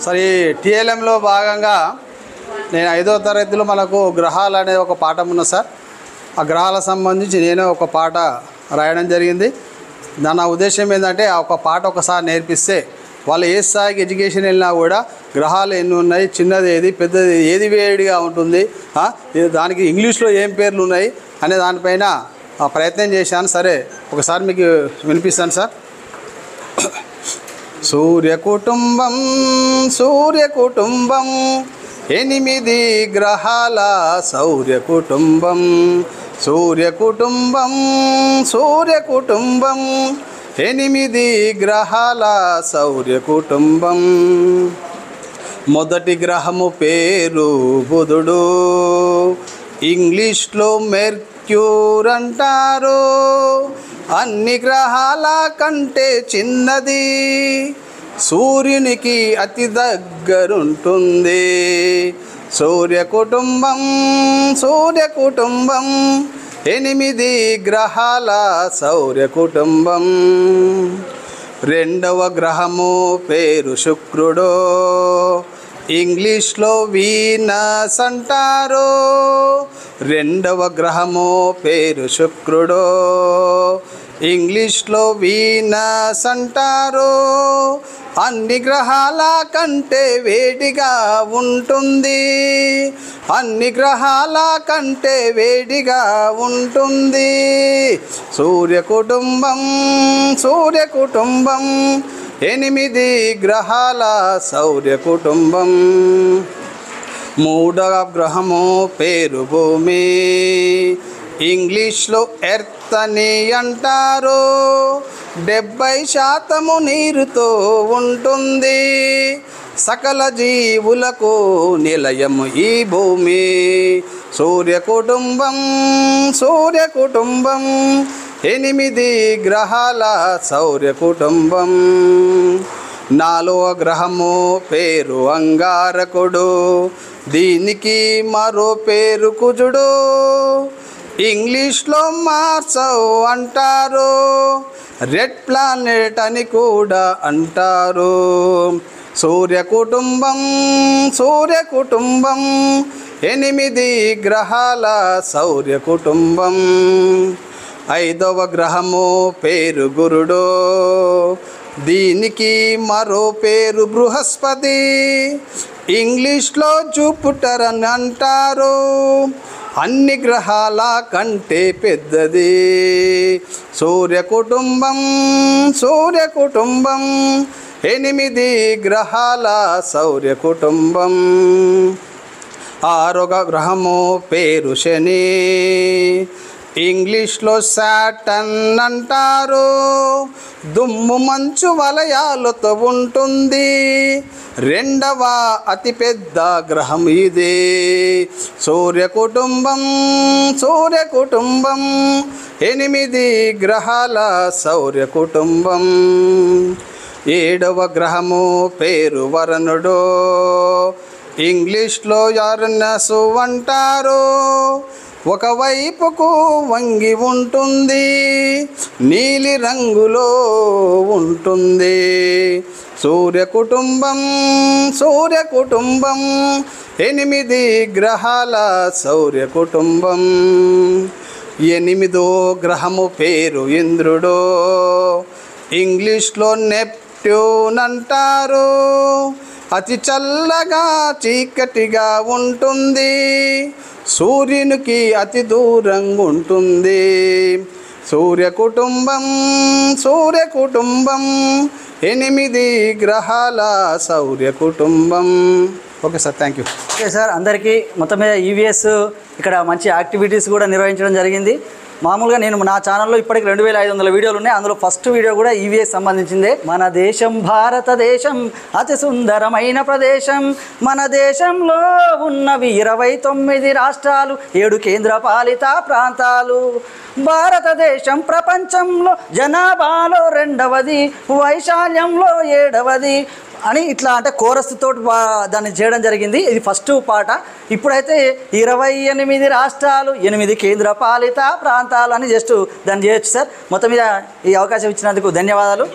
సరే టీఎల్ఎంలో భాగంగా నేను 5వ తరగతిలో మనకు గ్రహాలు అనే ఒక పాఠం ఉన్నది సార్. ఆ గ్రహాలకు సంబంధించి నేనే ఒక పాట రాయడం జరిగింది. నా ఉద్దేశం ఏంటంటే ఆ ఒక పాట ఒకసారి నేర్పిస్తే వాళ్ళు ఏ స్థాయికి ఎడ్యుకేషన్ వెళ్ళినా కూడా గ్రహాలు ఎన్ని ఉన్నాయి, చిన్నది ఏది, పెద్దది ఏది వేడిగా ఉంటుంది, దానికి ఇంగ్లీష్లో ఏం పేర్లు ఉన్నాయి అనే దానిపైన ప్రయత్నం చేశాను. సరే ఒకసారి మీకు వినిపిస్తాను సార్. సూర్యకుటుంబం సూర్యకుటుంబం 8 గ్రహాల సౌర్యకుటుంబం. సూర్యకుటుంబం సూర్యకుటుంబం 8 గ్రహాల సౌర్యకుటుంబం. మొదటి గ్రహము పేరు బుధుడు, ఇంగ్లీష్లో మెర్క్యూర్ అంటారు. అన్ని గ్రహాల కంటే చిన్నది, సూర్యునికి అతి దగ్గరుంటుంది. సూర్యకుటుంబం సూర్యకుటుంబం 8 గ్రహాల సౌర్యకుటుంబం. రెండవ గ్రహము పేరు శుక్రుడు, ఇంగ్లీష్లో వీనస్ అంటారు. రెండవ గ్రహము పేరు శుక్రుడు, ఇంగ్లీష్లో వీనస్ అంటారు. అన్ని గ్రహాల కంటే వేడిగా ఉంటుంది, అన్ని గ్రహాల కంటే వేడిగా ఉంటుంది. సూర్యకుటుంబం సూర్యకుటుంబం 8 గ్రహాల సౌర్యకుటుంబం. మూడవ గ్రహము పేరు భూమి, ఇంగ్లీష్లో ఎర్త్ అని అంటారు. 70% నీరుతో ఉంటుంది. సకల జీవులకు నిలయము ఈ భూమి. సూర్యకుటుంబం సూర్యకుటుంబం 8 గ్రహాల సౌర్యకుటుంబం. నాలుగవ గ్రహము పేరు అంగారకుడు, దీనికి మరో పేరు కుజుడు. ఇంగ్లీష్లో మార్స్ అంటారు, రెడ్ ప్లానెట్ అని కూడా అంటారు. సూర్యకుటుంబం సూర్యకుటుంబం 8 గ్రహాల సౌర్యకుటుంబం. ఐదవ గ్రహము పేరు గురుడు, దీనికి మరో పేరు బృహస్పతి. ఇంగ్లీష్లో జూపిటర్ అని అంటారు. అన్ని గ్రహాల కంటే పెద్దది. సూర్యకుటుంబం సూర్యకుటుంబం 8 గ్రహాల సౌర్యకుటుంబం. ఆరవ గ్రహము పేరు శని, ఇంగ్లీష్లో సాటర్న్ అంటారు. దుమ్ము మంచు వలయాలతో ఉంటుంది. రెండవ అతిపెద్ద గ్రహం ఇది. సూర్యకుటుంబం సూర్యకుటుంబం 8 గ్రహాల సౌర్యకుటుంబం. ఏడవ గ్రహము పేరు వరుణుడు, ఇంగ్లీష్లో యురేనస్ అంటారు. ఒకవైపుకు వంగి ఉంటుంది, నీలి రంగులో ఉంటుంది. సూర్యకుటుంబం సూర్యకుటుంబం 8 గ్రహాల సౌర్యకుటుంబం. 8వ గ్రహము పేరు ఇంద్రుడు, ఇంగ్లీష్లో నెప్ట్యూన్ అంటారు. అతి చల్లగా చీకటిగా ఉంటుంది, సూర్యునికి అతి దూరంగా ఉంటుంది. సూర్యకుటుంబం సూర్యకుటుంబం 8 గ్రహాల సౌర్యకుటుంబం. Okay sir, thank you. Okay sir, అందరికీ మొత్తం మీద ఈవీఎస్ ఇక్కడ మంచి యాక్టివిటీస్ కూడా నిర్వహించడం జరిగింది. మామూలుగా నేను నా ఛానల్లో ఇప్పటికి 2500 వీడియోలు ఉన్నాయి. అందులో ఫస్ట్ వీడియో కూడా ఈవీఎస్ సంబంధించిందే. మన దేశం భారతదేశం అతి సుందరమైన ప్రదేశం. మన దేశంలో ఉన్నవి 29 రాష్ట్రాలు, 7 కేంద్రపాలిత ప్రాంతాలు. భారతదేశం ప్రపంచంలో జనాభాలో 2వది, వైశాల్యంలో 7వది అని ఇట్లా అంటే కోరస్ తోటి దాన్ని చేయడం జరిగింది. ఇది ఫస్ట్ పాట. ఇప్పుడైతే 28 రాష్ట్రాలు, 8 కేంద్ర పాలిత ప్రాంతాలు అని జస్ట్ దాన్ని చేయొచ్చు సార్. మొత్తం మీద ఈ అవకాశం ఇచ్చినందుకు ధన్యవాదాలు.